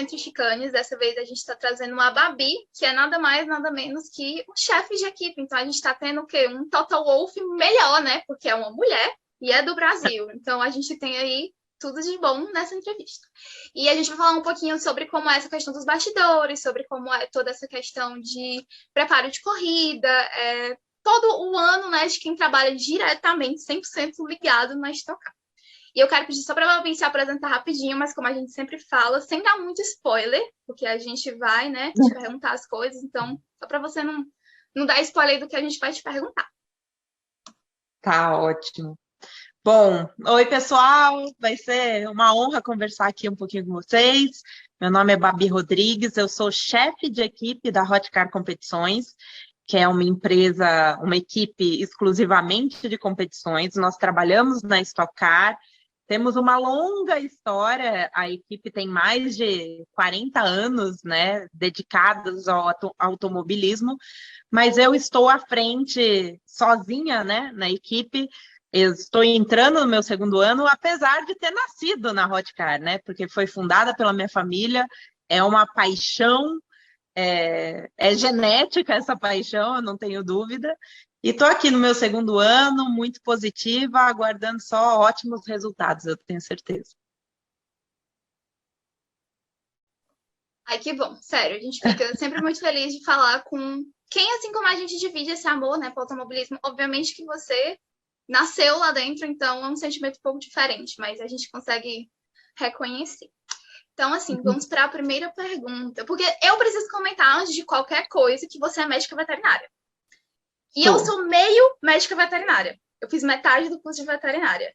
Centro Chicanes. Dessa vez a gente está trazendo uma Babi, que é nada mais, nada menos que um chefe de equipe. Então a gente está tendo o quê? Um Total Wolf melhor, né? Porque é uma mulher e é do Brasil. Então a gente tem aí tudo de bom nessa entrevista. E a gente vai falar um pouquinho sobre como é essa questão dos bastidores, sobre como é toda essa questão de preparo de corrida, todo o ano, né, de quem trabalha diretamente, 100% ligado na Stock Car. E eu quero pedir só para a Babi se apresentar rapidinho, mas como a gente sempre fala, sem dar muito spoiler, porque a gente vai, né, te perguntar as coisas, então, só para você não dar spoiler do que a gente vai te perguntar. Tá ótimo. Bom, oi pessoal, vai ser uma honra conversar aqui um pouquinho com vocês. Meu nome é Babi Rodrigues, eu sou chefe de equipe da Hot Car Competições, que é uma empresa, uma equipe exclusivamente de competições. Nós trabalhamos na Stock Car, temos uma longa história, a equipe tem mais de 40 anos, né, dedicados ao automobilismo, mas eu estou à frente sozinha, né, na equipe. Eu estou entrando no meu segundo ano, apesar de ter nascido na Hot Car, né? Porque foi fundada pela minha família, é uma paixão, é genética essa paixão, eu não tenho dúvida. E estou aqui no meu segundo ano, muito positiva, aguardando só ótimos resultados, eu tenho certeza. Ai, que bom, sério, a gente fica sempre muito feliz de falar com quem, assim como a gente divide esse amor, né, para o automobilismo. Obviamente que você nasceu lá dentro, então é um sentimento um pouco diferente, mas a gente consegue reconhecer. Então, assim, vamos para a primeira pergunta, porque eu preciso comentar antes de qualquer coisa que você é médica veterinária. E eu sou meio médica veterinária. Eu fiz metade do curso de veterinária.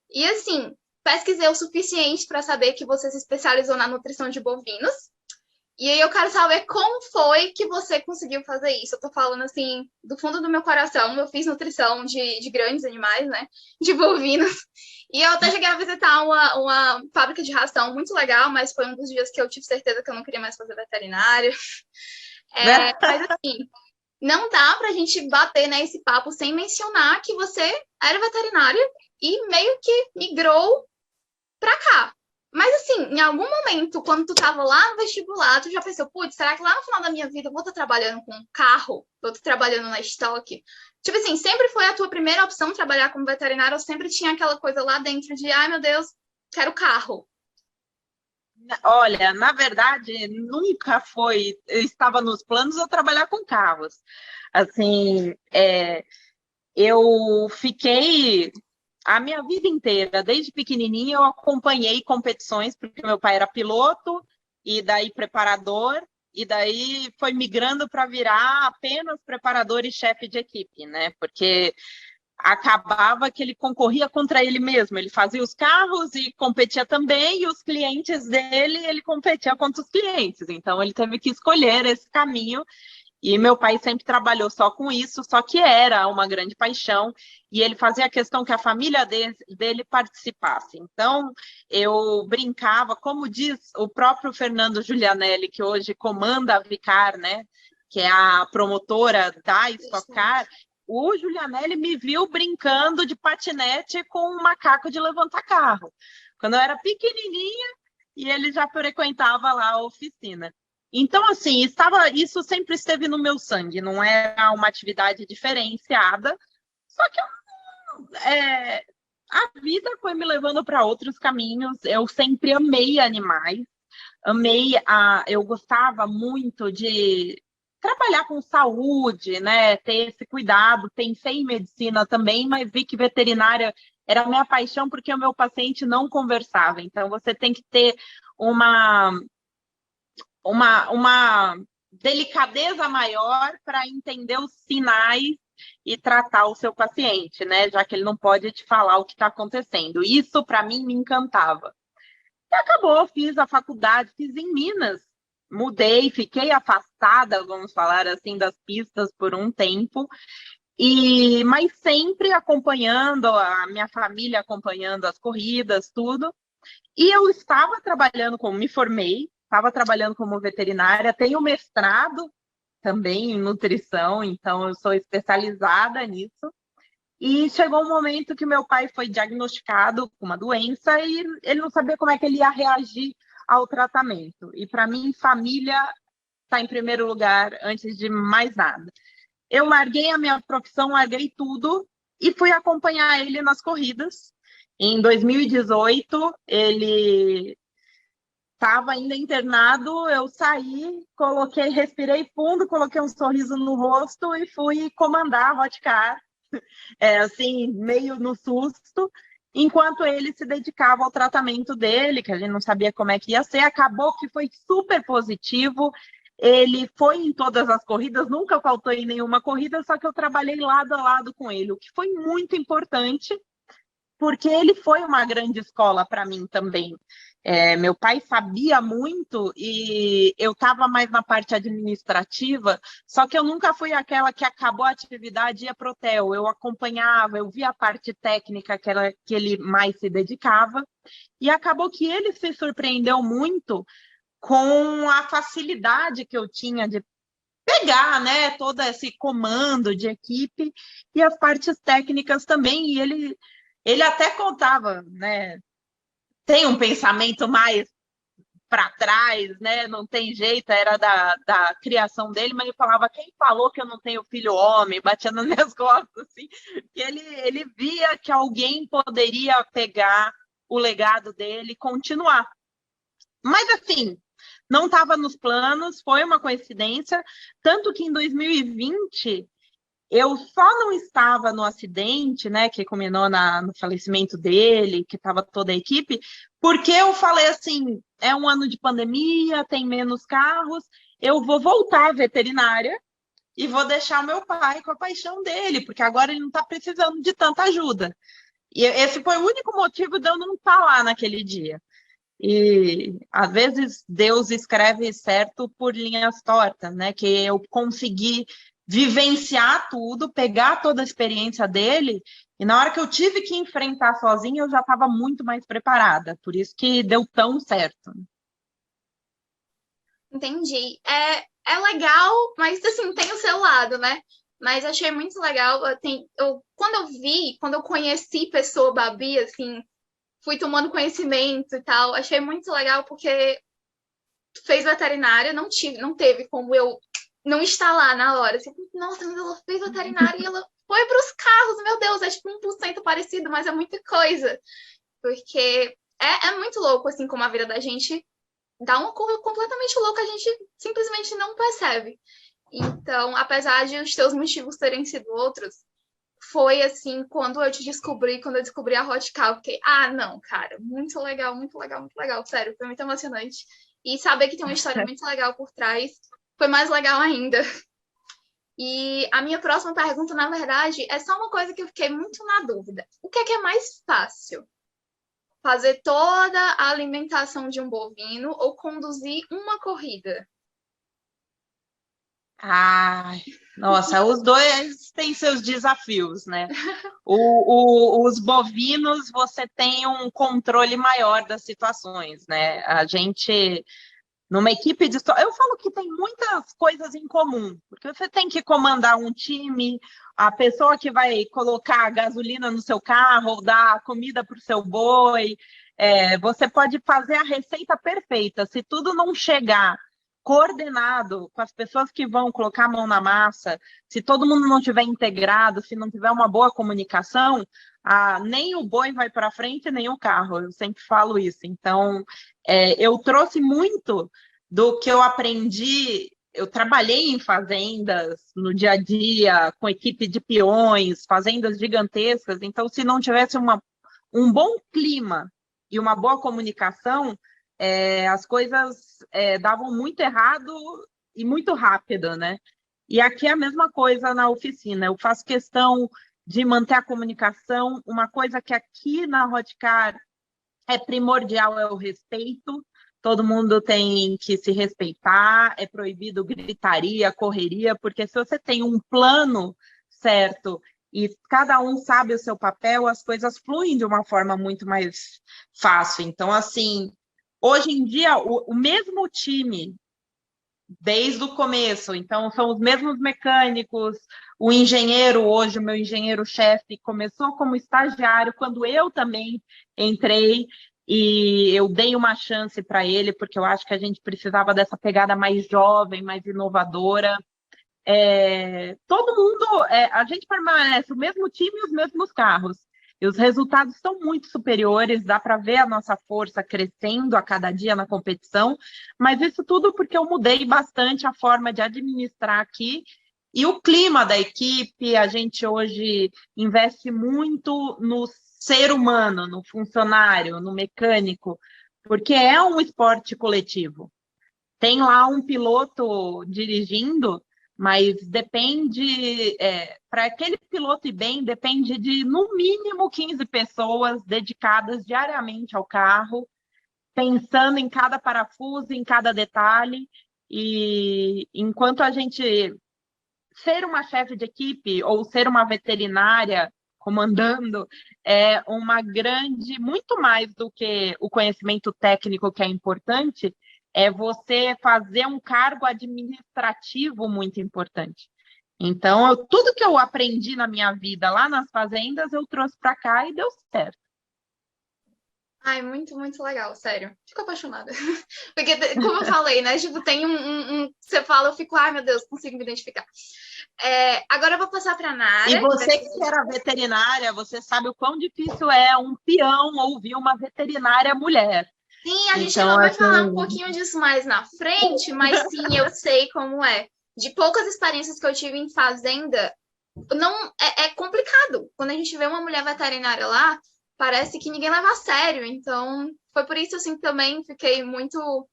E, assim, pesquisei o suficiente para saber que você se especializou na nutrição de bovinos. E aí eu quero saber como foi que você conseguiu fazer isso. Eu tô falando, assim, do fundo do meu coração. Eu fiz nutrição de grandes animais, né? De bovinos. E eu até cheguei a visitar uma fábrica de ração muito legal, mas foi um dos dias que eu tive certeza que eu não queria mais fazer veterinário. Mas, assim, não dá pra gente bater nesse papo sem mencionar que você era veterinária e meio que migrou pra cá. Mas, assim, em algum momento, quando tu tava lá no vestibular, tu já pensou, putz, será que lá no final da minha vida eu vou estar trabalhando com carro? Vou estar trabalhando na estoque? Tipo assim, sempre foi a tua primeira opção trabalhar como veterinário ou sempre tinha aquela coisa lá dentro de, ai, meu Deus, quero carro? Olha, na verdade, nunca foi, estava nos planos eu trabalhar com carros. Assim, eu fiquei a minha vida inteira, desde pequenininha, eu acompanhei competições, porque meu pai era piloto, e daí preparador, e daí foi migrando para virar apenas preparador e chefe de equipe, né? Porque acabava que ele concorria contra ele mesmo. Ele fazia os carros e competia também, e os clientes dele, ele competia contra os clientes. Então, ele teve que escolher esse caminho. E meu pai sempre trabalhou só com isso, só que era uma grande paixão, e ele fazia questão que a família dele participasse. Então, eu brincava, como diz o próprio Fernando Giulianelli, que hoje comanda a Vicar, né, que é a promotora da Stock Car, o Giulianelli me viu brincando de patinete com um macaco de levantar carro, quando eu era pequenininha, e ele já frequentava lá a oficina. Então, assim, isso sempre esteve no meu sangue, não era uma atividade diferenciada, só que a vida foi me levando para outros caminhos. Eu sempre amei animais, eu gostava muito de trabalhar com saúde, né? Ter esse cuidado. Pensei em medicina também, mas vi que veterinária era a minha paixão porque o meu paciente não conversava. Então, você tem que ter uma delicadeza maior para entender os sinais e tratar o seu paciente, né? Já que ele não pode te falar o que está acontecendo. Isso, para mim, me encantava. E acabou, fiz a faculdade, fiz em Minas. Mudei, fiquei afastada, vamos falar assim, das pistas por um tempo, mas sempre acompanhando, a minha família acompanhando as corridas, tudo. E eu estava trabalhando me formei, estava trabalhando como veterinária, tenho mestrado também em nutrição, então eu sou especializada nisso. E chegou um momento que meu pai foi diagnosticado com uma doença e ele não sabia como é que ele ia reagir ao tratamento. E para mim, família está em primeiro lugar antes de mais nada. Eu larguei a minha profissão, larguei tudo e fui acompanhar ele nas corridas. Em 2018, ele estava ainda internado, eu saí, respirei fundo, coloquei um sorriso no rosto e fui comandar a Hotcar, assim, meio no susto, enquanto ele se dedicava ao tratamento dele, que a gente não sabia como é que ia ser. Acabou que foi super positivo. Ele foi em todas as corridas, nunca faltou em nenhuma corrida, só que eu trabalhei lado a lado com ele, o que foi muito importante, porque ele foi uma grande escola para mim também. Meu pai sabia muito e eu estava mais na parte administrativa, só que eu nunca fui aquela que acabou a atividade e ia para o hotel. Eu acompanhava, eu via a parte técnica que ele mais se dedicava, e acabou que ele se surpreendeu muito com a facilidade que eu tinha de pegar, né, todo esse comando de equipe e as partes técnicas também. E ele até contava, né? Tem um pensamento mais para trás, né? Não tem jeito, era da criação dele, mas ele falava: quem falou que eu não tenho filho homem? Batia nas minhas costas, assim, que ele via que alguém poderia pegar o legado dele e continuar. Mas, assim, não estava nos planos, foi uma coincidência, tanto que em 2020 eu só não estava no acidente, né, que culminou no falecimento dele, que estava toda a equipe, porque eu falei assim: é um ano de pandemia, tem menos carros, eu vou voltar à veterinária e vou deixar o meu pai com a paixão dele, porque agora ele não está precisando de tanta ajuda. E esse foi o único motivo de eu não estar lá naquele dia. E às vezes Deus escreve certo por linhas tortas, né? Que eu consegui vivenciar tudo, pegar toda a experiência dele, e na hora que eu tive que enfrentar sozinha, eu já estava muito mais preparada. Por isso que deu tão certo. Entendi. É legal, mas assim, tem o seu lado, né? Mas achei muito legal. Quando eu conheci pessoa Babi, assim, fui tomando conhecimento e tal, achei muito legal porque fez veterinária, não teve como eu não estar lá na hora. Assim, nossa, mas ela fez veterinária e ela foi para os carros, meu Deus, é tipo 1% parecido, mas é muita coisa. Porque é muito louco, assim, como a vida da gente dá uma curva completamente louca, a gente simplesmente não percebe. Então, apesar de os teus motivos terem sido outros, foi assim, quando eu descobri a Hot Cow, fiquei: não, cara, muito legal, muito legal, muito legal, sério, foi muito emocionante. E saber que tem uma história muito legal por trás foi mais legal ainda. E a minha próxima pergunta, na verdade, é só uma coisa que eu fiquei muito na dúvida. O que é mais fácil? Fazer toda a alimentação de um bovino ou conduzir uma corrida? Ai, nossa, os dois têm seus desafios, né? Os bovinos, você tem um controle maior das situações, né? A gente, numa equipe de... Eu falo que tem muitas coisas em comum, porque você tem que comandar um time, a pessoa que vai colocar gasolina no seu carro, ou dar comida para o seu boi, você pode fazer a receita perfeita. Se tudo não chegar coordenado com as pessoas que vão colocar a mão na massa, se todo mundo não tiver integrado, se não tiver uma boa comunicação, nem o boi vai para frente, nem o carro. Eu sempre falo isso. Então, eu trouxe muito do que eu aprendi. Eu trabalhei em fazendas no dia a dia, com equipe de peões, fazendas gigantescas. Então, se não tivesse um bom clima e uma boa comunicação, as coisas davam muito errado e muito rápido, né? E aqui é a mesma coisa na oficina. Eu faço questão de manter a comunicação. Uma coisa que aqui na Hotcar é primordial é o respeito. Todo mundo tem que se respeitar. É proibido gritaria, correria, porque se você tem um plano certo e cada um sabe o seu papel, as coisas fluem de uma forma muito mais fácil. Então, assim, hoje em dia, o mesmo time, desde o começo, então são os mesmos mecânicos, o engenheiro hoje, o meu engenheiro-chefe, começou como estagiário, quando eu também entrei, e eu dei uma chance para ele, porque eu acho que a gente precisava dessa pegada mais jovem, mais inovadora. Todo mundo, a gente permanece o mesmo time e os mesmos carros. E os resultados são muito superiores, dá para ver a nossa força crescendo a cada dia na competição, mas isso tudo porque eu mudei bastante a forma de administrar aqui e o clima da equipe. A gente hoje investe muito no ser humano, no funcionário, no mecânico, porque é um esporte coletivo. Tem lá um piloto dirigindo, mas depende, para aquele piloto ir bem, depende de, no mínimo, 15 pessoas dedicadas diariamente ao carro, pensando em cada parafuso, em cada detalhe, e enquanto a gente ser uma chefe de equipe ou ser uma veterinária comandando é uma grande, muito mais do que o conhecimento técnico que é importante, é você fazer um cargo administrativo muito importante. Então, tudo que eu aprendi na minha vida lá nas fazendas, eu trouxe para cá e deu certo. Ai, muito, muito legal, sério. Fico apaixonada. Porque, como eu falei, né? Tipo, tem você fala, eu fico, ai, meu Deus, consigo me identificar. Agora eu vou passar para a Nara. E você que era veterinária, você sabe o quão difícil é um peão ouvir uma veterinária mulher. Sim, a gente ainda vai falar um pouquinho disso mais na frente, mas sim, eu sei como é. De poucas experiências que eu tive em fazenda, não é complicado. Quando a gente vê uma mulher veterinária lá, parece que ninguém leva a sério. Então, foi por isso, assim, também fiquei muito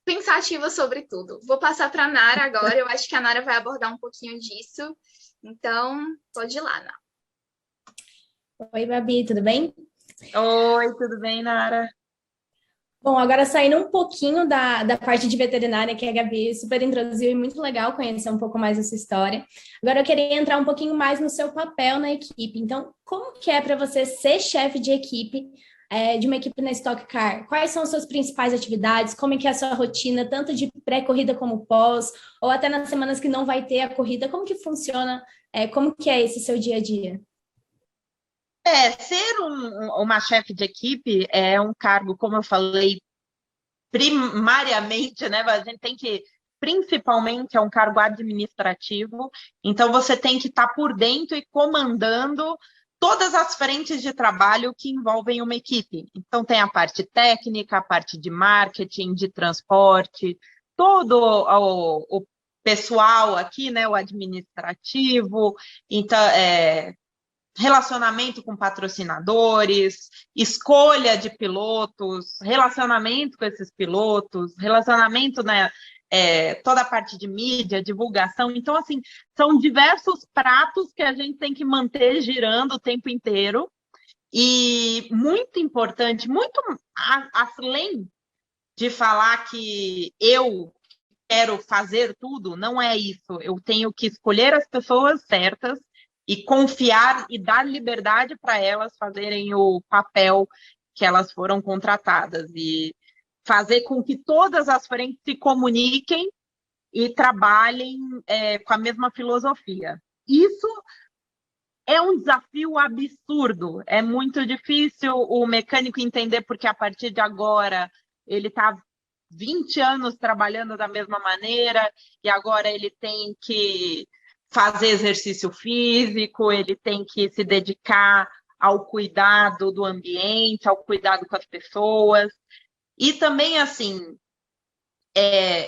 pensativa sobre tudo. Vou passar para a Nara agora. Eu acho que a Nara vai abordar um pouquinho disso. Então, pode ir lá, Nara. Oi, Babi, tudo bem? Oi, tudo bem, Nara? Bom, agora saindo um pouquinho da parte de veterinária, que a Gabi super introduziu, e muito legal conhecer um pouco mais dessa história. Agora eu queria entrar um pouquinho mais no seu papel na equipe. Então, como que é para você ser chefe de equipe, de uma equipe na Stock Car? Quais são as suas principais atividades? Como é que é a sua rotina, tanto de pré-corrida como pós, ou até nas semanas que não vai ter a corrida? Como que funciona? Como que é esse seu dia a dia? Ser uma chefe de equipe é um cargo, como eu falei, primariamente, né? A gente tem que, principalmente, é um cargo administrativo, então você tem que estar por dentro e comandando todas as frentes de trabalho que envolvem uma equipe. Então, tem a parte técnica, a parte de marketing, de transporte, todo o pessoal aqui, né? O administrativo, então, relacionamento com patrocinadores, escolha de pilotos, relacionamento com esses pilotos, relacionamento, né, toda a parte de mídia, divulgação. Então, assim, são diversos pratos que a gente tem que manter girando o tempo inteiro. E muito importante, muito além de falar que eu quero fazer tudo, não é isso. Eu tenho que escolher as pessoas certas e confiar e dar liberdade para elas fazerem o papel que elas foram contratadas e fazer com que todas as frentes se comuniquem e trabalhem com a mesma filosofia. Isso é um desafio absurdo, é muito difícil o mecânico entender, porque a partir de agora ele está 20 anos trabalhando da mesma maneira e agora ele tem que fazer exercício físico, ele tem que se dedicar ao cuidado do ambiente, ao cuidado com as pessoas. E também, assim,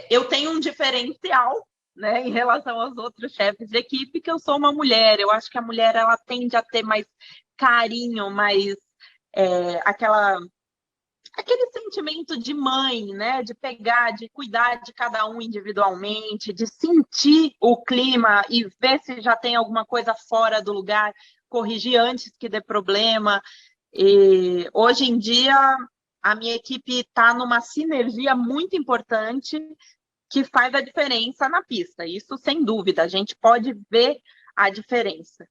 eu tenho um diferencial, né, em relação aos outros chefes de equipe, que eu sou uma mulher. Eu acho que a mulher ela tende a ter mais carinho, mais aquele sentimento de mãe, né? De pegar, de cuidar de cada um individualmente, de sentir o clima e ver se já tem alguma coisa fora do lugar, corrigir antes que dê problema. E hoje em dia, a minha equipe está numa sinergia muito importante que faz a diferença na pista. Isso, sem dúvida, a gente pode ver a diferença.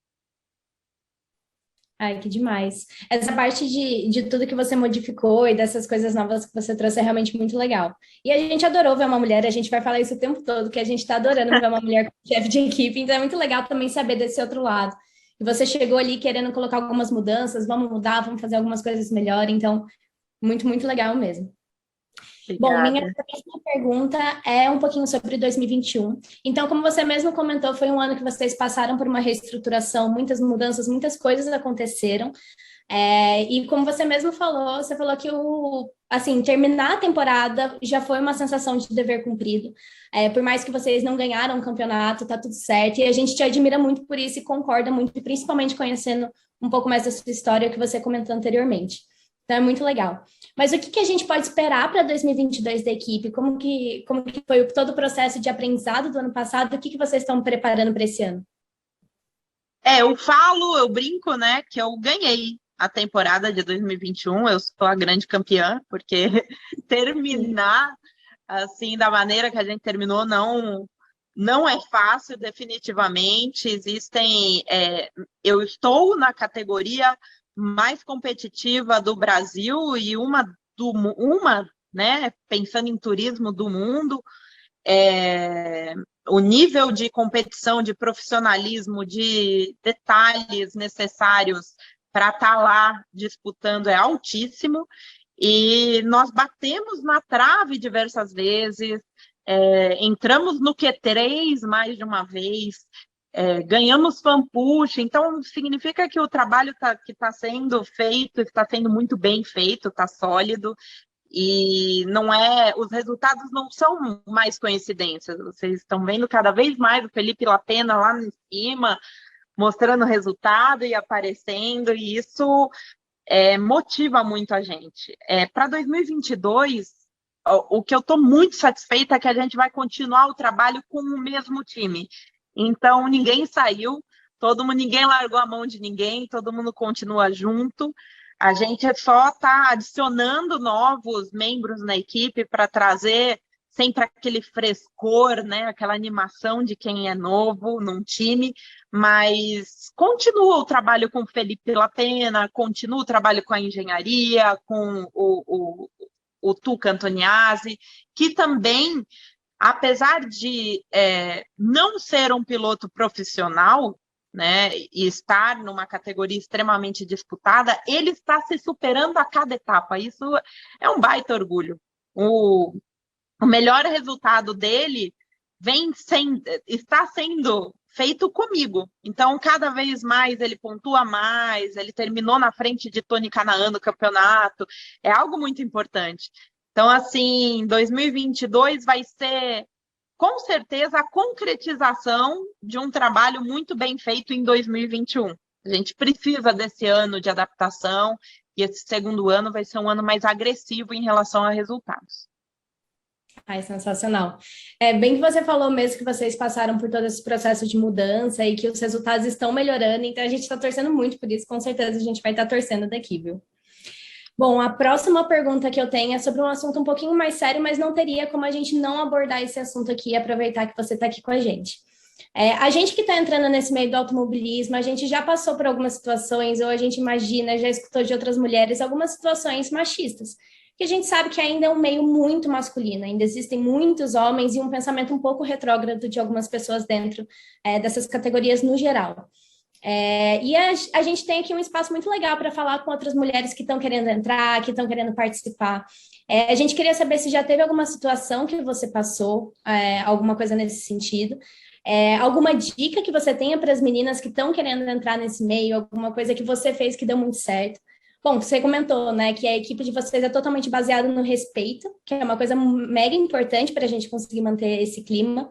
Ai, que demais. Essa parte de tudo que você modificou e dessas coisas novas que você trouxe é realmente muito legal. E a gente adorou ver uma mulher, a gente vai falar isso o tempo todo, que a gente está adorando ver uma mulher como chefe de equipe, então é muito legal também saber desse outro lado. E você chegou ali querendo colocar algumas mudanças, vamos mudar, vamos fazer algumas coisas melhor, então Muito, muito legal mesmo. Bom, Obrigada. minha próxima pergunta é um pouquinho sobre 2021. Então, como você mesmo comentou, foi um ano que vocês passaram por uma reestruturação, muitas mudanças, muitas coisas aconteceram. E como você mesmo falou, você falou que assim, terminar a temporada já foi uma sensação de dever cumprido. Por mais que vocês não ganharam o campeonato, tá tudo certo. E a gente te admira muito por isso e concorda muito, principalmente conhecendo um pouco mais da sua história que você comentou anteriormente. Então é muito legal. Mas o que a gente pode esperar para 2022 da equipe? Como que foi todo o processo de aprendizado do ano passado? O que vocês estão preparando para esse ano? Eu brinco, né, que eu ganhei a temporada de 2021, eu sou a grande campeã, porque terminar assim da maneira que a gente terminou não é fácil, definitivamente. Eu estou na categoria mais competitiva do Brasil e né, pensando em turismo do mundo. O nível de competição, de profissionalismo, de detalhes necessários para estar lá disputando é altíssimo, e nós batemos na trave diversas vezes, entramos no Q3 mais de uma vez, ganhamos fanpush, então significa que o trabalho que está sendo feito está sendo muito bem feito, está sólido. E os resultados não são mais coincidências. Vocês estão vendo cada vez mais o Felipe Lapena lá em cima, mostrando o resultado e aparecendo, e isso motiva muito a gente. Para 2022, o que eu estou muito satisfeita é que a gente vai continuar o trabalho com o mesmo time. Então, ninguém saiu, ninguém largou a mão de ninguém, todo mundo continua junto. A gente só está adicionando novos membros na equipe para trazer sempre aquele frescor, né? Aquela animação de quem é novo num time, mas continua o trabalho com o Felipe Lapena, continua o trabalho com a engenharia, com o Tuca Antoniazzi, que também, apesar de não ser um piloto profissional, né, e estar numa categoria extremamente disputada, ele está se superando a cada etapa. Isso é um baita orgulho. O melhor resultado dele está sendo feito comigo. Então, cada vez mais ele pontua mais, ele terminou na frente de Tony Canaan no campeonato. É algo muito importante. Então, assim, 2022 vai ser, com certeza, a concretização de um trabalho muito bem feito em 2021. A gente precisa desse ano de adaptação, e esse segundo ano vai ser um ano mais agressivo em relação a resultados. Ai, sensacional. Bem que você falou mesmo que vocês passaram por todo esse processo de mudança e que os resultados estão melhorando, então a gente está torcendo muito por isso, com certeza a gente vai estar torcendo daqui, viu? Bom, a próxima pergunta que eu tenho é sobre um assunto um pouquinho mais sério, mas não teria como a gente não abordar esse assunto aqui e aproveitar que você está aqui com a gente. A gente que está entrando nesse meio do automobilismo, a gente já passou por algumas situações, ou a gente imagina, já escutou de outras mulheres, algumas situações machistas, que a gente sabe que ainda é um meio muito masculino, ainda existem muitos homens e um pensamento um pouco retrógrado de algumas pessoas dentro dessas categorias no geral. E a gente tem aqui um espaço muito legal para falar com outras mulheres que estão querendo entrar, que estão querendo participar. A gente queria saber se já teve alguma situação que você passou, alguma coisa nesse sentido, alguma dica que você tenha para as meninas que estão querendo entrar nesse meio, alguma coisa que você fez que deu muito certo. Bom, você comentou, né, que a equipe de vocês é totalmente baseada no respeito, que é uma coisa mega importante para a gente conseguir manter esse clima.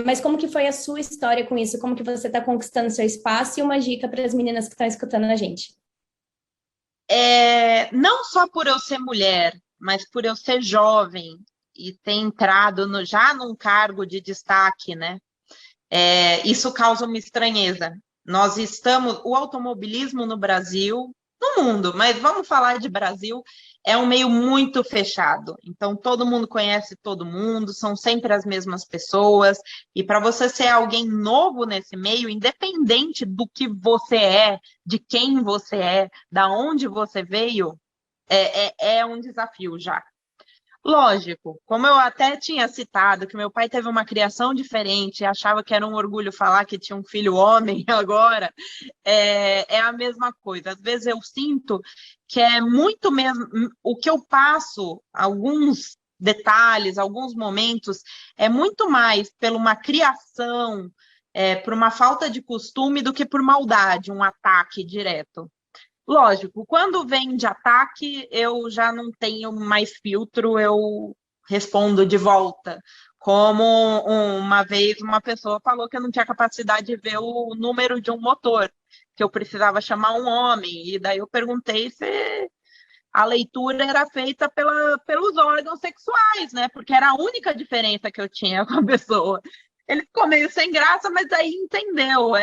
Mas como que foi a sua história com isso? Como que você está conquistando seu espaço? E uma dica para as meninas que estão escutando a gente. Não só por eu ser mulher, mas por eu ser jovem e ter entrado já num cargo de destaque, né? Isso causa uma estranheza. O automobilismo no Brasil, no mundo, mas vamos falar de Brasil, é um meio muito fechado. Então, todo mundo conhece todo mundo, são sempre as mesmas pessoas. E para você ser alguém novo nesse meio, independente do que você é, de quem você é, da onde você veio, é um desafio já. Lógico, como eu até tinha citado, que meu pai teve uma criação diferente, achava que era um orgulho falar que tinha um filho homem agora, é a mesma coisa. Às vezes eu sinto que é muito mesmo, o que eu passo, alguns detalhes, alguns momentos, é muito mais por uma criação, por uma falta de costume do que por maldade, um ataque direto. Lógico, quando vem de ataque, eu já não tenho mais filtro, eu respondo de volta. Como uma vez uma pessoa falou que eu não tinha capacidade de ver o número de um motor, que eu precisava chamar um homem, e daí eu perguntei se a leitura era feita pelos órgãos sexuais, né? Porque era a única diferença que eu tinha com a pessoa. Ele ficou meio sem graça, mas aí entendeu.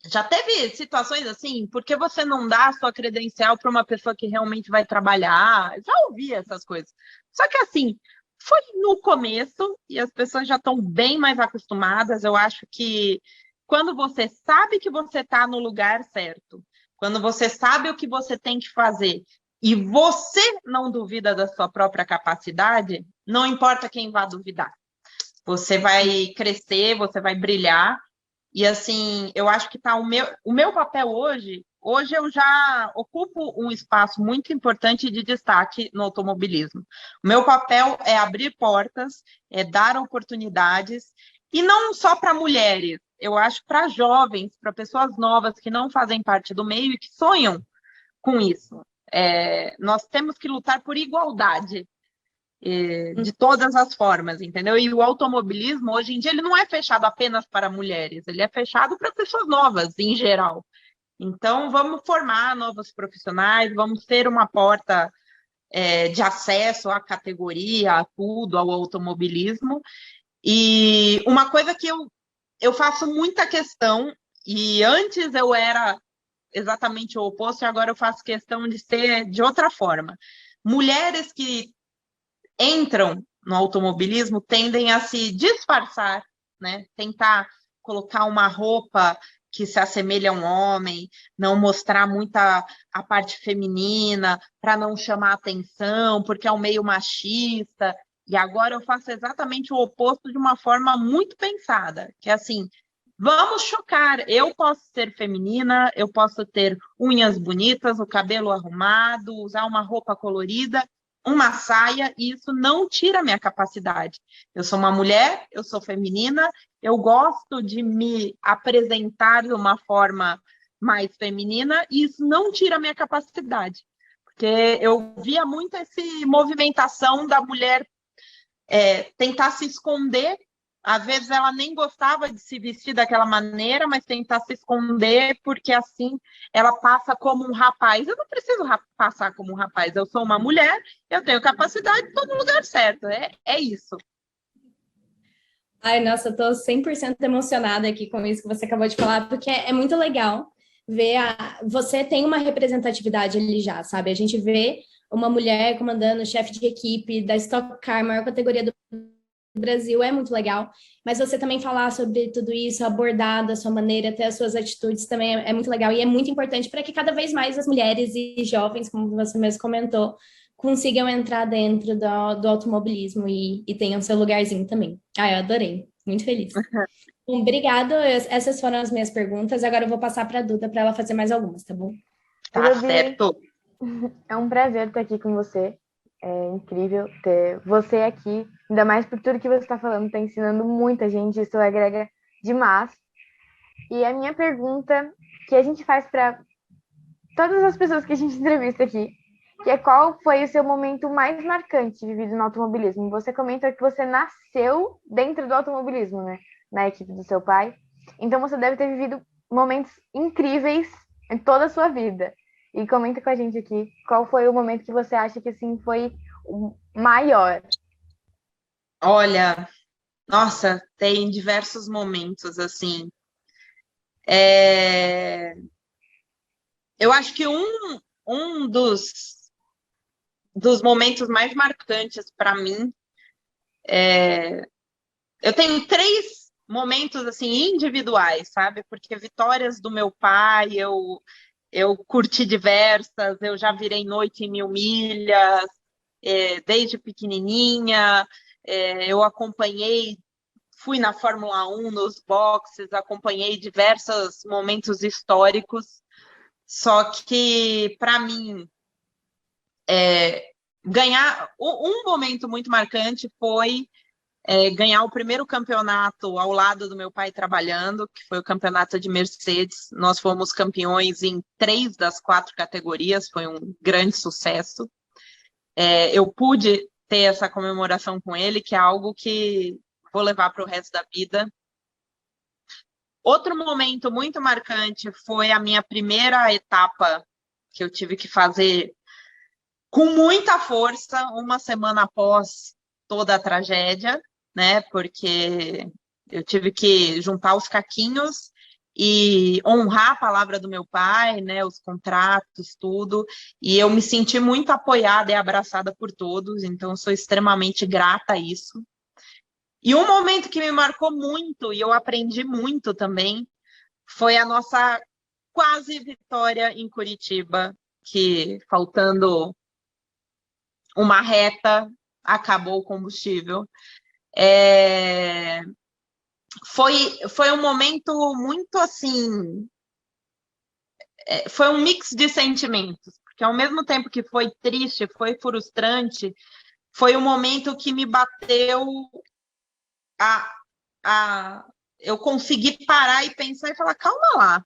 Já teve situações assim, por que você não dá a sua credencial para uma pessoa que realmente vai trabalhar? Já ouvi essas coisas. Só que assim, foi no começo e as pessoas já estão bem mais acostumadas. Eu acho que quando você sabe que você está no lugar certo, quando você sabe o que você tem que fazer e você não duvida da sua própria capacidade, não importa quem vá duvidar. Você vai crescer, você vai brilhar. E assim, eu acho que tá o meu papel hoje eu já ocupo um espaço muito importante de destaque no automobilismo. O meu papel é abrir portas, é dar oportunidades, e não só para mulheres, eu acho para jovens, para pessoas novas que não fazem parte do meio e que sonham com isso. Nós temos que lutar por igualdade de todas as formas, entendeu? E o automobilismo, hoje em dia, ele não é fechado apenas para mulheres, ele é fechado para pessoas novas, em geral. Então, vamos formar novos profissionais, vamos ter uma porta de acesso à categoria, a tudo, ao automobilismo. E uma coisa que eu faço muita questão, e antes eu era exatamente o oposto, e agora eu faço questão de ser de outra forma. Mulheres que entram no automobilismo tendem a se disfarçar, né? Tentar colocar uma roupa que se assemelha a um homem, não mostrar muita a parte feminina, para não chamar atenção, porque é um meio machista. E agora eu faço exatamente o oposto de uma forma muito pensada, que é assim, vamos chocar. Eu posso ser feminina, eu posso ter unhas bonitas, o cabelo arrumado, usar uma roupa colorida, uma saia, e isso não tira a minha capacidade. Eu sou uma mulher, eu sou feminina, eu gosto de me apresentar de uma forma mais feminina, e isso não tira a minha capacidade. Porque eu via muito essa movimentação da mulher tentar se esconder. Às vezes ela nem gostava de se vestir daquela maneira, mas tentar se esconder, porque assim ela passa como um rapaz. Eu não preciso passar como um rapaz, eu sou uma mulher, eu tenho capacidade, estou no lugar certo. É isso. Ai, nossa, eu tô 100% emocionada aqui com isso que você acabou de falar, porque é muito legal ver você tem uma representatividade ali já, sabe? A gente vê uma mulher comandando, chefe de equipe da Stock Car, maior categoria do Brasil, é muito legal, mas você também falar sobre tudo isso, abordar da sua maneira, ter as suas atitudes também é muito legal e é muito importante para que cada vez mais as mulheres e jovens, como você mesmo comentou, consigam entrar dentro do automobilismo e tenham seu lugarzinho também. Ah, eu adorei, muito feliz. Bom, obrigado, essas foram as minhas perguntas, agora eu vou passar para a Duda para ela fazer mais algumas, tá bom? Tá certo. É um prazer estar aqui com você. É incrível ter você aqui, ainda mais por tudo que você está falando, está ensinando muita gente, isso agrega demais. E a minha pergunta, que a gente faz para todas as pessoas que a gente entrevista aqui, que é qual foi o seu momento mais marcante vivido no automobilismo? Você comentou que você nasceu dentro do automobilismo, né? Na equipe do seu pai. Então você deve ter vivido momentos incríveis em toda a sua vida. E comenta com a gente aqui, qual foi o momento que você acha que assim foi o maior? Olha, nossa, tem diversos momentos, assim. Eu acho que um dos momentos mais marcantes para mim, eu tenho 3 momentos, assim, individuais, sabe? Porque vitórias do meu pai, eu curti diversas, eu já virei noite em 1000 milhas, desde pequenininha. Eu acompanhei, fui na Fórmula 1, nos boxes, acompanhei diversos momentos históricos. Só que, para mim, ganhar um momento muito marcante foi ganhar o primeiro campeonato ao lado do meu pai trabalhando, que foi o campeonato de Mercedes. Nós fomos campeões em 3 das 4 categorias, foi um grande sucesso. Eu pude ter essa comemoração com ele, que é algo que vou levar para o resto da vida. Outro momento muito marcante foi a minha primeira etapa, que eu tive que fazer com muita força, uma semana após toda a tragédia, né? Porque eu tive que juntar os caquinhos e honrar a palavra do meu pai, né? Os contratos, tudo. E eu me senti muito apoiada e abraçada por todos, então eu sou extremamente grata a isso. E um momento que me marcou muito, e eu aprendi muito também, foi a nossa quase vitória em Curitiba, que faltando uma reta, acabou o combustível. Foi um momento muito assim, foi um mix de sentimentos, porque ao mesmo tempo que foi triste, foi frustrante, foi um momento que me bateu eu consegui parar e pensar e falar, calma lá,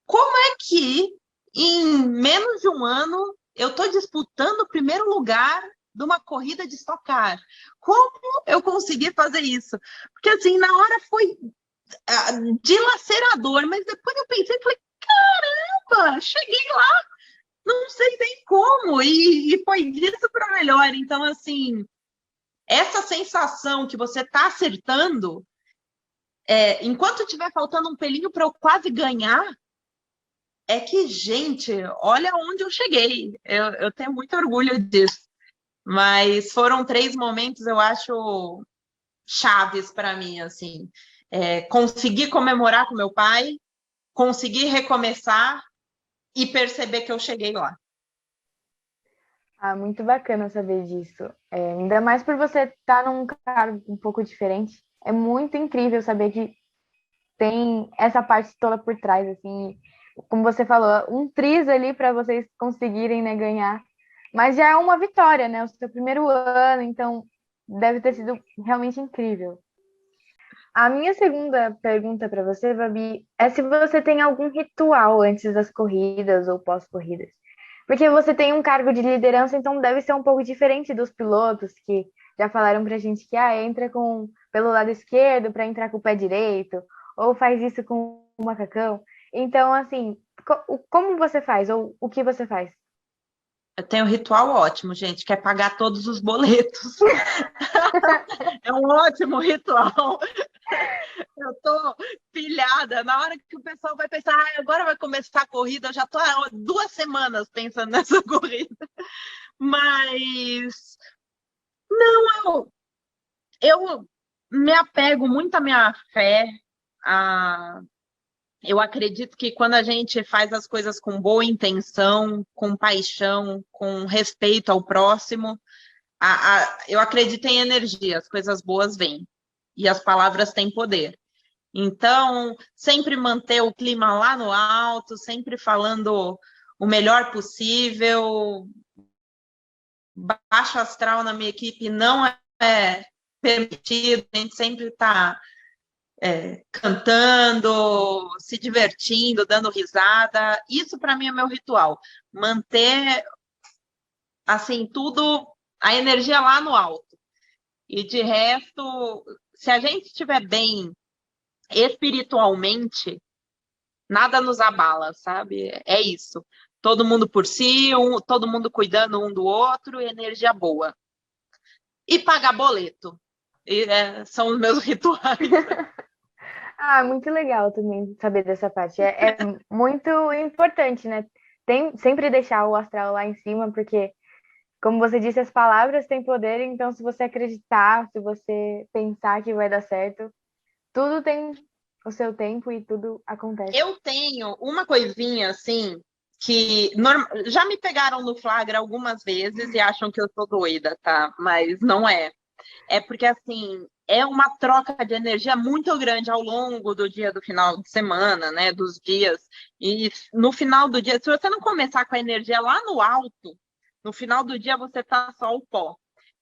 como é que em menos de um ano eu estou disputando o primeiro lugar de uma corrida de Stock Car? Como eu consegui fazer isso? Porque assim, na hora foi dilacerador, mas depois eu pensei e falei, caramba, cheguei lá, não sei nem como, e foi disso para melhor. Então, assim, essa sensação que você está acertando, enquanto estiver faltando um pelinho para eu quase ganhar, é que, gente, olha onde eu cheguei. Eu tenho muito orgulho disso. Mas foram 3 momentos, eu acho, chaves para mim, assim. Conseguir comemorar com meu pai, conseguir recomeçar e perceber que eu cheguei lá. Muito bacana saber disso. Ainda mais por você estar num cargo um pouco diferente. É muito incrível saber que tem essa parte toda por trás, assim. Como você falou, um triz ali para vocês conseguirem, né, ganhar. Mas já é uma vitória, né? O seu primeiro ano, então deve ter sido realmente incrível. A minha segunda pergunta para você, Babi, é se você tem algum ritual antes das corridas ou pós-corridas. Porque você tem um cargo de liderança, então deve ser um pouco diferente dos pilotos que já falaram pra gente que entra pelo lado esquerdo para entrar com o pé direito, ou faz isso com o macacão. Então, assim, como você faz, ou o que você faz? Eu tenho um ritual ótimo, gente, que é pagar todos os boletos. É um ótimo ritual. Eu tô pilhada. Na hora que o pessoal vai pensar, agora vai começar a corrida, eu já tô há 2 semanas pensando nessa corrida. Mas não, eu me apego muito à minha fé. Eu acredito que quando a gente faz as coisas com boa intenção, com paixão, com respeito ao próximo, eu acredito em energia, as coisas boas vêm. E as palavras têm poder. Então, sempre manter o clima lá no alto, sempre falando o melhor possível. Baixo astral na minha equipe não é permitido, a gente sempre está cantando, se divertindo, dando risada. Isso, para mim, é meu ritual. Manter, assim, tudo, a energia lá no alto. E, de resto, se a gente estiver bem espiritualmente, nada nos abala, sabe? É isso. Todo mundo por si, todo mundo cuidando um do outro, e energia boa. E pagar boleto. São os meus rituais. Muito legal também saber dessa parte. É muito importante, né? Tem sempre deixar o astral lá em cima, porque, como você disse, as palavras têm poder, então se você acreditar, se você pensar que vai dar certo, tudo tem o seu tempo e tudo acontece. Eu tenho uma coisinha, assim, já me pegaram no flagra algumas vezes e acham que eu sou doida, tá? Mas não é. É porque, assim, é uma troca de energia muito grande ao longo do dia do final de semana, né? Dos dias. E no final do dia, se você não começar com a energia lá no alto, no final do dia você tá só o pó.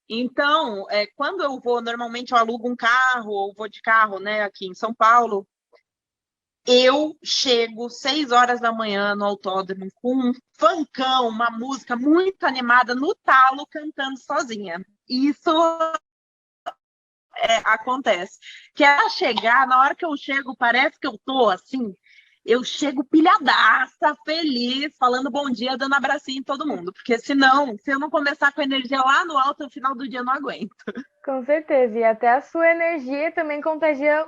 Então, quando eu vou, normalmente eu alugo um carro, ou vou de carro, né, aqui em São Paulo, eu chego 6 horas da manhã no autódromo com um funkão, uma música muito animada no talo, cantando sozinha. Isso acontece. Que ela chegar, na hora que eu chego, parece que eu tô assim, eu chego pilhadaça, feliz, falando bom dia, dando abracinho em todo mundo. Porque senão, se eu não começar com a energia lá no alto, no final do dia eu não aguento. Com certeza. E até a sua energia também contagia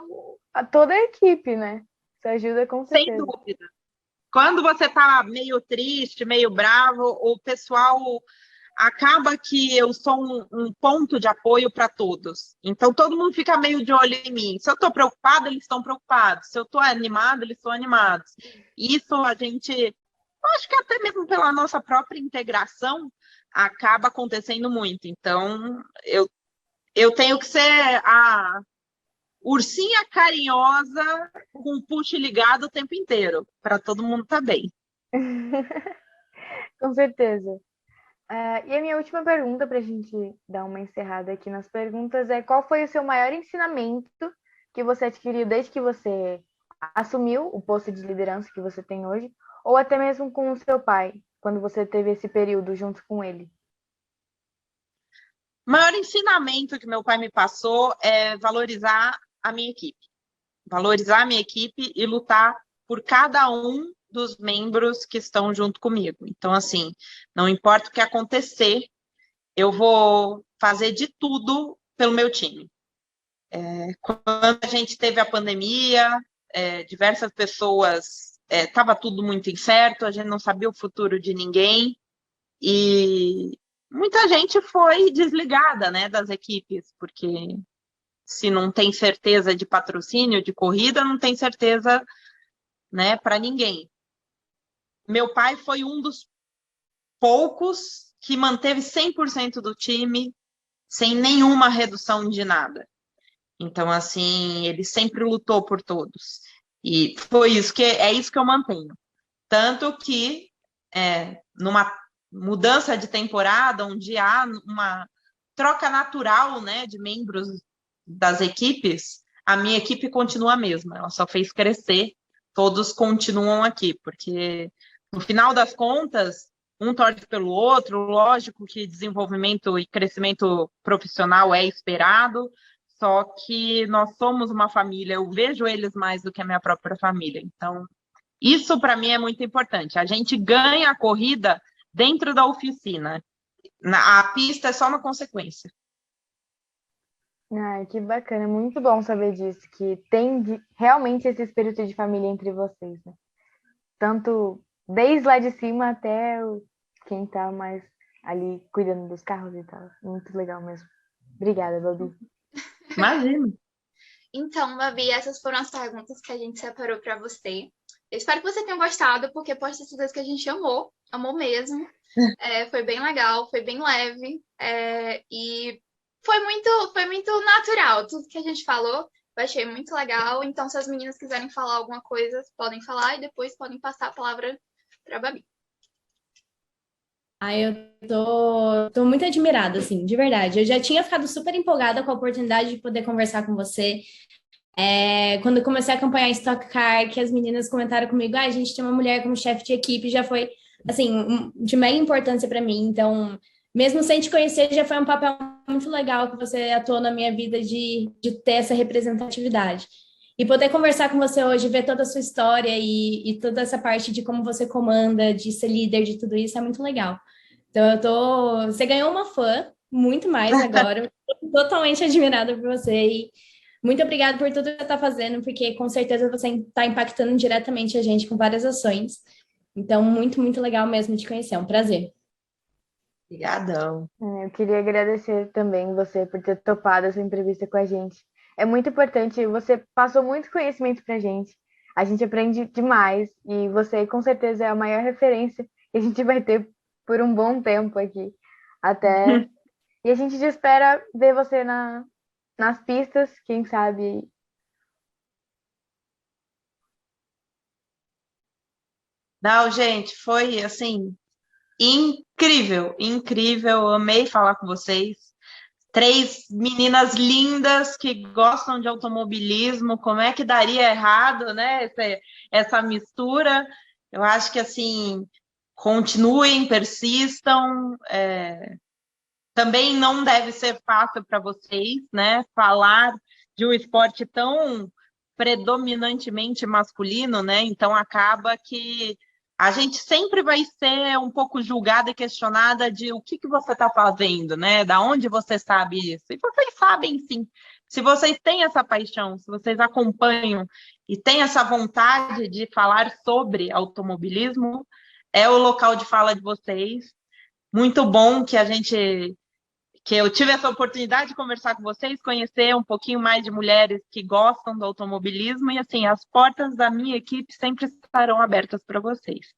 a toda a equipe, né? Isso ajuda com Sem certeza. dúvida. Quando você tá meio triste, meio bravo, o pessoal acaba que eu sou um ponto de apoio para todos. Então, todo mundo fica meio de olho em mim. Se eu estou preocupada, eles estão preocupados. Se eu estou animada, eles estão animados. Isso a gente, eu acho que até mesmo pela nossa própria integração, acaba acontecendo muito. Então, eu tenho que ser a ursinha carinhosa com o push ligado o tempo inteiro, para todo mundo estar bem. Com certeza. E a minha última pergunta, para a gente dar uma encerrada aqui nas perguntas, é qual foi o seu maior ensinamento que você adquiriu desde que você assumiu o posto de liderança que você tem hoje, ou até mesmo com o seu pai, quando você teve esse período junto com ele? O maior ensinamento que meu pai me passou é valorizar a minha equipe. Valorizar a minha equipe e lutar por cada um dos membros que estão junto comigo. Então, assim, não importa o que acontecer, eu vou fazer de tudo pelo meu time. Quando a gente teve a pandemia, diversas pessoas, estava tudo muito incerto, a gente não sabia o futuro de ninguém, e muita gente foi desligada, né, das equipes, porque se não tem certeza de patrocínio, de corrida, não tem certeza, né, para ninguém. Meu pai foi um dos poucos que manteve 100% do time sem nenhuma redução de nada. Então, assim, ele sempre lutou por todos. E foi isso é isso que eu mantenho. Tanto que, numa mudança de temporada, onde há uma troca natural, né, de membros das equipes, a minha equipe continua a mesma. Ela só fez crescer, todos continuam aqui, porque no final das contas, um torce pelo outro, lógico que desenvolvimento e crescimento profissional é esperado, só que nós somos uma família, eu vejo eles mais do que a minha própria família. Então, isso para mim é muito importante. A gente ganha a corrida dentro da oficina. A pista é só uma consequência. Ai, que bacana, muito bom saber disso, que tem realmente esse espírito de família entre vocês, né? Tanto desde lá de cima até quem tá mais ali cuidando dos carros e tal. Muito legal mesmo. Obrigada, Babi. Imagina. Então, Babi, essas foram as perguntas que a gente separou para você. Eu espero que você tenha gostado, porque pode ter certeza que a gente amou mesmo. Foi bem legal, foi bem leve, e foi muito natural. Tudo que a gente falou, eu achei muito legal. Então, se as meninas quiserem falar alguma coisa, podem falar e depois podem passar a palavra para a Babi. Eu tô muito admirada, assim, de verdade. Eu já tinha ficado super empolgada com a oportunidade de poder conversar com você. Quando eu comecei a acompanhar Stock Car, que as meninas comentaram comigo, a gente tem uma mulher como chefe de equipe, já foi, assim, de mega importância para mim. Então, mesmo sem te conhecer, já foi um papel muito legal que você atuou na minha vida de ter essa representatividade. E poder conversar com você hoje, ver toda a sua história e toda essa parte de como você comanda, de ser líder, de tudo isso, é muito legal. Então, você ganhou uma fã, muito mais agora. Eu tô totalmente admirada por você e muito obrigada por tudo que você está fazendo, porque com certeza você está impactando diretamente a gente com várias ações. Então, muito, muito legal mesmo te conhecer. É um prazer. Obrigadão. Eu queria agradecer também você por ter topado essa entrevista com a gente. É muito importante, você passou muito conhecimento pra gente. A gente aprende demais e você com certeza é a maior referência que a gente vai ter por um bom tempo aqui. Até. E a gente espera ver você nas pistas, quem sabe. Não, gente, foi assim incrível, incrível. Amei falar com vocês. Três meninas lindas que gostam de automobilismo. Como é que daria errado, né? Essa mistura. Eu acho que assim, continuem, persistam. Também não deve ser fácil para vocês, né? Falar de um esporte tão predominantemente masculino, né? Então acaba que a gente sempre vai ser um pouco julgada e questionada de o que você está fazendo, né? Da onde você sabe isso? E vocês sabem sim. Se vocês têm essa paixão, se vocês acompanham e têm essa vontade de falar sobre automobilismo, é o local de fala de vocês. Muito bom que eu tive essa oportunidade de conversar com vocês, conhecer um pouquinho mais de mulheres que gostam do automobilismo e, assim, as portas da minha equipe sempre estarão abertas para vocês.